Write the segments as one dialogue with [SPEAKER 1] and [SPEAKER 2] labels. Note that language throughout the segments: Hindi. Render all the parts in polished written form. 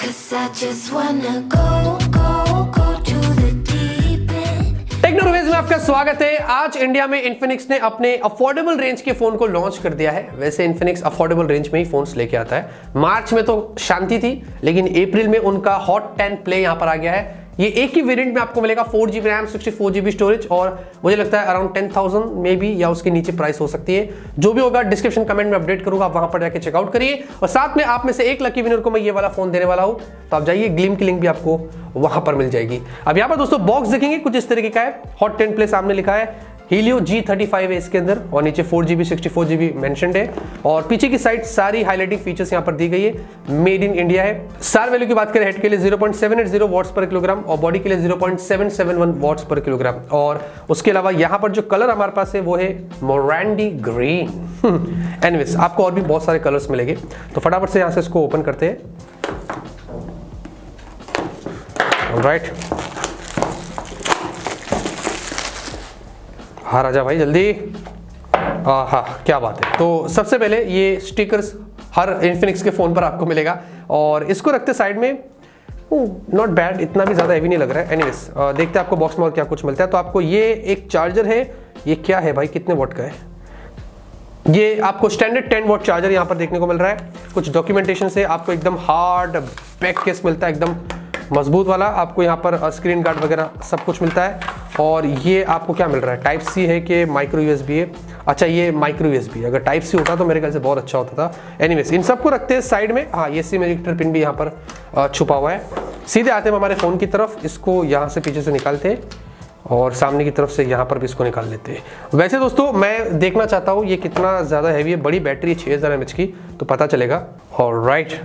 [SPEAKER 1] टेक्नो रिव्यूज में आपका स्वागत है। आज इंडिया में इन्फिनिक्स ने अपने अफोर्डेबल रेंज के फोन को लॉन्च कर दिया है। वैसे इन्फिनिक्स अफोर्डेबल रेंज में ही फोन्स लेके आता है। मार्च में तो शांति थी, लेकिन अप्रैल में उनका हॉट 10 प्ले यहां पर आ गया है। ये एक ही वेरिएंट में आपको मिलेगा 4GB रैम 64GB स्टोरेज और मुझे लगता है अराउंड 10,000 में भी या उसके नीचे प्राइस हो सकती है। जो भी होगा डिस्क्रिप्शन कमेंट में अपडेट करूंगा, आप वहां पर जाके चेकआउट करिए। और साथ में आप में से एक लकी विनर को मैं ये वाला फोन देने वाला हूं, तो आप जाइए, ग्लिम की लिंक भी आपको वहां पर मिल जाएगी। अब यहाँ पर दोस्तों बॉक्स देखेंगे कुछ इस तरीके का है। हॉट 10 प्ले सामने लिखा है, Helio G35 है इसके अंदर और नीचे 4GB 64GB मेंशन्ड है। और पीछे की साइड सारी हाइलाइटिंग फीचर्स यहां पर दी गई है, मेड इन इंडिया है। सार वैल्यू की बात करें, हेड के लिए 0.780 वॉट्स पर किलोग्राम और बॉडी के लिए 0.771 वॉट्स पर किलोग्राम। और उसके अलावा यहां पर जो कलर हमारे पास है वो है मोरैंडी ग्रीन। एनीवेज आपको और भी बहुत सारे कलर्स मिलेंगे, तो फटाफट से यहां से इसको ओपन करते हैं। ऑलराइट, हाँ राजा भाई जल्दी। हाँ क्या बात है। तो सबसे पहले ये स्टिकर्स हर इन्फिनिक्स के फ़ोन पर आपको मिलेगा और इसको रखते साइड में। नॉट बैड, इतना भी ज़्यादा हैवी नहीं लग रहा है। एनीवेज देखते हैं आपको बॉक्स में और क्या कुछ मिलता है। तो आपको ये एक चार्जर है, ये क्या है भाई, कितने वॉट का है ये? आपको स्टैंडर्ड 10 वॉट चार्जर यहाँ पर देखने को मिल रहा है। कुछ डॉक्यूमेंटेशन से आपको एकदम हार्ड बैक केस मिलता है, एकदम मजबूत वाला। आपको यहाँ पर स्क्रीन गार्ड वगैरह सब कुछ मिलता है। और ये आपको क्या मिल रहा है, टाइप सी है कि माइक्रो यूएसबी है? अच्छा ये माइक्रो यूएसबी, अगर टाइप सी होता तो मेरे ख्याल से बहुत अच्छा होता था। एनीवेज इन सबको रखते हैं साइड में। हाँ ये सिम एडिक्टर पिन भी यहाँ पर छुपा हुआ है। सीधे आते हैं हमारे फ़ोन की तरफ, इसको यहाँ से पीछे से निकालते हैं और सामने की तरफ से यहाँ पर भी इसको निकाल लेते हैं। वैसे दोस्तों मैं देखना चाहता हूँ ये कितना ज़्यादा हैवी है। बड़ी बैटरी है 6000 mAh की, तो पता चलेगा। ऑलराइट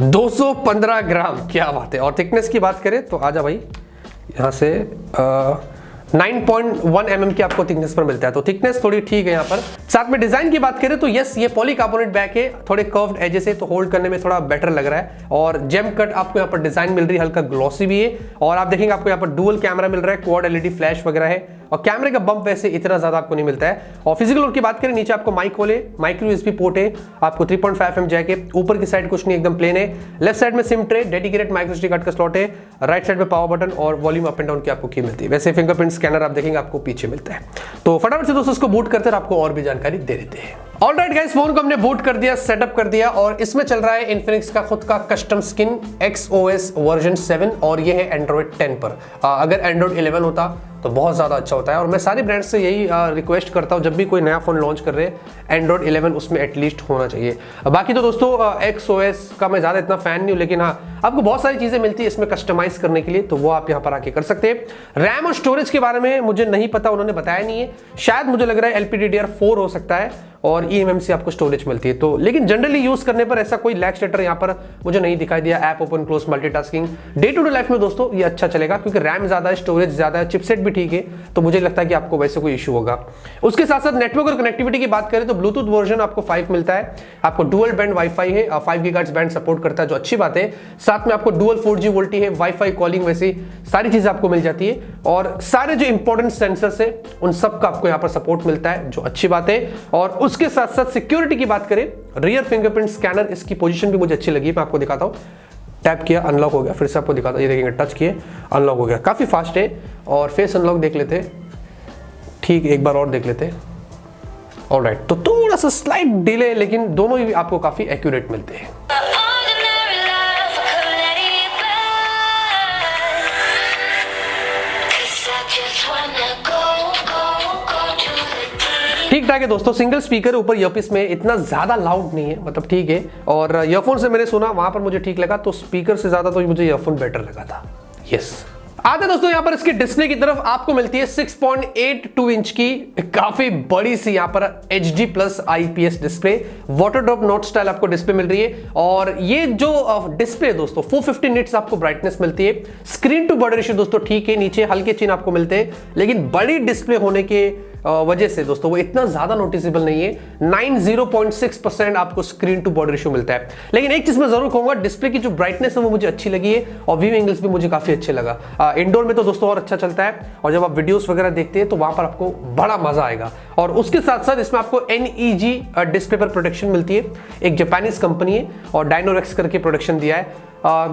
[SPEAKER 1] 215 ग्राम, क्या बात है। और थिकनेस की बात करें तो आजा भाई, यहाँ से 9.1 mm की आपको थिकनेस पर मिलता है, तो थिकनेस थोड़ी ठीक है यहाँ पर। साथ में डिजाइन की बात करें तो यस ये पॉलीकार्बोनेट बैक है, थोड़े कर्व्ड एजेस है, तो होल्ड करने में थोड़ा बेटर लग रहा है। और जेम कट आपको यहाँ पर डिजाइन मिल रही है, हल्का ग्लॉसी भी है। और आप देखेंगे आपको यहाँ पर डुअल कैमरा मिल रहा है, क्वाड एलईडी फ्लैश वगैरह है। और कैमरे का बम्प वैसे इतना ज्यादा आपको नहीं मिलता है। और फिजिकल लोड की बात करें, नीचे आपको माइक होल है, माइक्रो यूएसबी पोर्ट है, आपको 3.5mm जैक है। ऊपर की साइड कुछ नहीं, एकदम प्लेन है। लेफ्ट साइड में SIM tray, dedicated micro SD card का स्लॉट है। राइट साइड में पावर बटन और वॉल्यूम अप एंड डाउन की आपको की मिलती है। वैसे फिंगरप्रिंट स्कैनर आप देखेंगे आपको पीछे मिलता है। तो फटाफट से दोस्तों इसको बूट करते हैं, आपको और भी जानकारी दे देते हैं। ऑलराइट गाइस, फोन को हमने बूट कर दिया, सेटअप कर दिया और इसमें चल रहा है इन्फिनिक्स का खुद का कस्टम स्किन XOS वर्जन 7 और ये है एंड्रॉइड 10 पर। अगर एंड्रॉइड 11 होता तो बहुत ज़्यादा अच्छा होता है। और मैं सारे ब्रांड्स से यही रिक्वेस्ट करता हूँ, जब भी कोई नया फ़ोन लॉन्च कर रहे हैं एंड्रॉइड 11 उसमें एटलीस्ट होना चाहिए। बाकी तो दोस्तों XOS का मैं ज़्यादा इतना फ़ैन नहीं हूँ, लेकिन हाँ आपको बहुत सारी चीज़ें मिलती है इसमें कस्टमाइज़ करने के लिए, तो वो आप यहाँ पर आके कर सकते हैं। रैम और स्टोरेज के बारे में मुझे नहीं पता, उन्होंने बताया नहीं है। शायद मुझे लग रहा है LPDDR4 हो सकता है और eMMC आपको स्टोरेज मिलती है। तो लेकिन जनरली यूज करने पर ऐसा कोई लैग स्टेटर यहाँ पर मुझे नहीं दिखाई दिया। App open close multitasking day to day life में दोस्तों ये अच्छा चलेगा, क्योंकि रैम ज्यादा है, स्टोरेज ज्यादा है, चिपसेट भी ठीक है, तो मुझे लगता है कि आपको वैसे कोई इशू होगा। उसके साथ साथ नेटवर्क और कनेक्टिविटी की बात करें तो ब्लूटूथ वर्जन आपको 5 मिलता है। आपको डुअल बैंड वाईफाई है, 5 गीगाहर्ट्ज बैंड सपोर्ट करता है, जो अच्छी बात है। साथ में आपको डुअल 4G वोल्टी है, वाईफाई कॉलिंग, वैसी सारी चीजें आपको मिल जाती है। और सारे जो इंपॉर्टेंट सेंसर्स है उन सब का आपको यहाँ पर सपोर्ट मिलता है, जो अच्छी बात है। और उसके साथ साथ सिक्योरिटी की बात करें, रियर फिंगरप्रिंट स्कैनर, इसकी पोजीशन भी मुझे अच्छी लगी। मैं आपको दिखाता हूं, टैप किया अनलॉक हो गया, फिर से आपको दिखाता हूं, ये देखेंगे टच किए अनलॉक हो गया, काफी फास्ट है। और फेस अनलॉक देख लेते, ठीक एक बार और देख लेते। ऑलराइट, तो थोड़ा सा स्लाइट डिले, लेकिन दोनों ही आपको काफी एक्यूरेट मिलते हैं। ठीक ठाक है दोस्तों, सिंगल स्पीकर ऊपर ईयरपीस में, इतना ज्यादा लाउड नहीं है, मतलब ठीक है। और ईयरफोन से मैंने सुना, वहां पर मुझे ठीक लगा, तो स्पीकर से ज्यादा तो मुझे ईयरफोन बेटर लगा था। यस, आते दोस्तों यहाँ पर इसके डिस्प्ले की तरफ। आपको मिलती है 6.82 इंच की काफी बड़ी सी यहाँ पर HD+ IPS display, water drop not style आपको डिस्प्ले मिल रही है। और ये जो डिस्प्ले दोस्तों 450 निट्स आपको ब्राइटनेस मिलती है। स्क्रीन टू बॉर्डर रेशियो दोस्तों ठीक है, नीचे हल्के चिन्ह आपको मिलते हैं, लेकिन बड़ी डिस्प्ले होने के वजह से दोस्तों वो इतना ज्यादा नोटिसेबल नहीं है। 90.6% आपको स्क्रीन टू बॉर्डर रेशियो मिलता है। लेकिन एक चीज मैं जरूर कहूंगा, डिस्प्ले की जो ब्राइटनेस है वो मुझे अच्छी लगी है और व्यू एंगल्स भी मुझे काफी अच्छे लगा। इंडोर में तो दोस्तों और अच्छा चलता है, और जब आप वीडियोस वगैरह देखते हैं तो वहां पर आपको बड़ा मजा आएगा। और उसके साथ साथ इसमें आपको NEG डिस्प्ले पर प्रोटेक्शन मिलती है, एक जापानीज कंपनी है और डायनोरेक्स करके प्रोटेक्शन दिया है।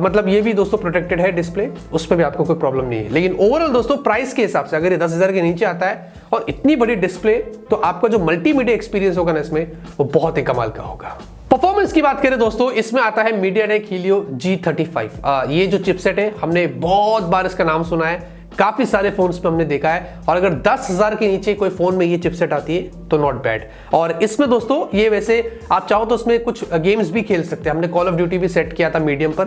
[SPEAKER 1] मतलब ये भी दोस्तों प्रोटेक्टेड है डिस्प्ले, उस पर भी आपको कोई प्रॉब्लम नहीं है। लेकिन ओवरऑल दोस्तों प्राइस के हिसाब से अगर ये 10,000 के नीचे आता है और इतनी बड़ी डिस्प्ले, तो आपका जो मल्टीमीडिया एक्सपीरियंस होगा ना इसमें, वो बहुत ही कमाल का होगा। परफॉर्मेंस की बात करें दोस्तों, इसमें आता है MediaTek Helio G35। ये जो चिपसेट है हमने बहुत बार इसका नाम सुना है, काफी सारे फोन्स पे हमने देखा है, और अगर 10,000 के नीचे कोई फोन में ये चिपसेट आती है तो नॉट बैड। और इसमें दोस्तों ये वैसे आप चाहो तो इसमें कुछ गेम्स भी खेल सकते हैं। हमने कॉल ऑफ ड्यूटी भी सेट किया था मीडियम पर,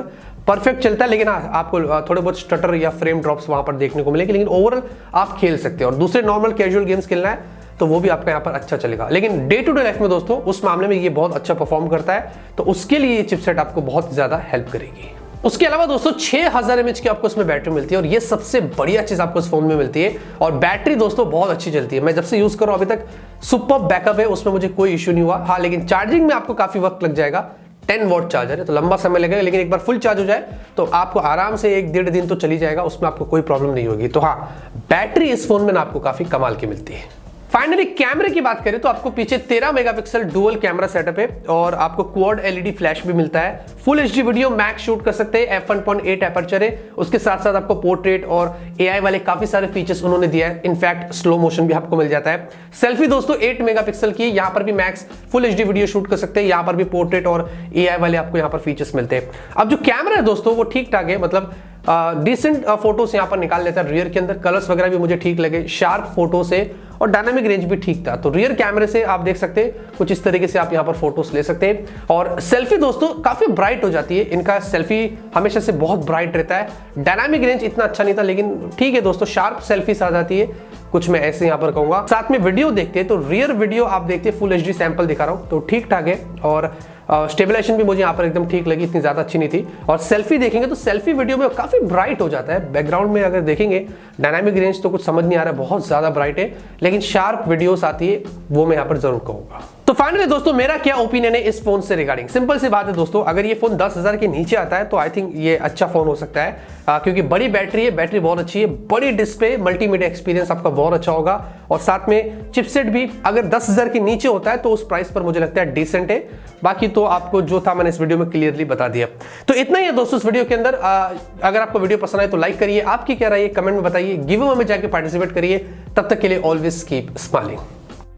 [SPEAKER 1] परफेक्ट चलता है, लेकिन आपको थोड़े बहुत स्टटर या फ्रेम ड्रॉप्स वहां पर देखने को मिलेंगे, लेकिन ओवरऑल आप खेल सकते हैं। और दूसरे नॉर्मल कैजुअल गेम्स खेलना है तो वो भी आपका यहाँ पर अच्छा चलेगा। लेकिन डे टू डे लाइफ में दोस्तों उस मामले में ये बहुत अच्छा परफॉर्म करता है, तो उसके लिए ये चिपसेट आपको बहुत ज्यादा हेल्प करेगी। उसके अलावा दोस्तों 6000 mAh की आपको इसमें बैटरी मिलती है, और ये सबसे बढ़िया चीज आपको इस फोन में मिलती है। और बैटरी दोस्तों बहुत अच्छी चलती है, मैं जब से यूज कर रहा हूं अभी तक सुपर बैकअप है, उसमें मुझे कोई इश्यू नहीं हुआ। हाँ, लेकिन चार्जिंग में आपको काफी वक्त लग जाएगा, 10 वॉट चार्जर है तो लंबा समय लगेगा, लेकिन एक बार फुल चार्ज हो जाए तो आपको आराम से 1-1.5 दिन तो चली जाएगा, उसमें आपको कोई प्रॉब्लम नहीं होगी। तो हाँ, बैटरी इस फोन में ना आपको काफी कमाल की मिलती है। फाइनली कैमरे की बात करें तो आपको पीछे 13 मेगापिक्सल डुअल कैमरा सेटअप है, और आपको क्वाड LED फ्लैश भी मिलता है। Full HD video max shoot कर सकते हैं, f1.8 एपर्चर है। उसके साथ साथ आपको पोर्ट्रेट और AI वाले काफी सारे फीचर्स उन्होंने दिया है, इनफैक्ट स्लो मोशन भी आपको मिल जाता है। सेल्फी दोस्तों 8 मेगापिक्सल की, यहाँ पर भी max full HD video shoot कर सकते हैं, यहाँ पर भी पोर्ट्रेट और AI वाले आपको यहाँ पर फीचर्स मिलते हैं। अब जो कैमरा है दोस्तों वो ठीक ठाक है, मतलब डिसेंट फोटोज यहाँ पर निकाल लेता है रियर के अंदर। कलर्स वगैरह भी मुझे ठीक लगे, शार्प फोटो से, और डायनामिक रेंज भी ठीक था। तो रियर कैमरे से आप देख सकते हैं कुछ इस तरीके से आप यहाँ पर फोटोज ले सकते हैं। और सेल्फी दोस्तों काफी ब्राइट हो जाती है, इनका सेल्फी हमेशा से बहुत ब्राइट रहता है। डायनामिक रेंज इतना अच्छा नहीं था, लेकिन ठीक है दोस्तों, शार्प सेल्फीज आ जाती है कुछ, मैं ऐसे यहाँ पर कहूंगा। साथ में वीडियो देखते हैं तो रियर वीडियो आप देखते हैं फुल HD सैंपल दिखा रहा हूँ, तो ठीक ठाक है। और स्टेबलाइजेशन भी मुझे यहाँ पर एकदम ठीक लगी, इतनी ज्यादा अच्छी नहीं थी। और सेल्फी देखेंगे तो सेल्फी वीडियो में काफी ब्राइट हो जाता है। बैकग्राउंड में अगर देखेंगे डायनामिक रेंज तो कुछ समझ नहीं आ रहा है, बहुत ज्यादा ब्राइट है, लेकिन शार्प वीडियोस आती है, वो मैं यहाँ पर जरूर कहूंगा। तो फाइनली दोस्तों मेरा क्या ओपिनियन है इस फोन से रिगार्डिंग, सिंपल सी बात है दोस्तों, अगर ये फोन 10,000 के नीचे आता है तो आई थिंक ये अच्छा फोन हो सकता है, क्योंकि बड़ी बैटरी है, बैटरी बहुत अच्छी है, बड़ी डिस्प्ले, मल्टीमीडिया एक्सपीरियंस आपका बहुत अच्छा होगा, और साथ में चिपसेट भी अगर 10,000 के नीचे होता है तो उस प्राइस पर मुझे लगता है डिसेंट है। बाकी तो आपको जो था मैंने इस वीडियो में क्लियरली बता दिया। तो इतना ही है दोस्तों इस वीडियो के अंदर। अगर आपको वीडियो पसंद आए तो लाइक करिए, आपकी क्या राय है कमेंट में बताइए, गिव अवे में जाके पार्टिसिपेट करिए। तब तक के लिए ऑलवेज कीप स्माइलिंग।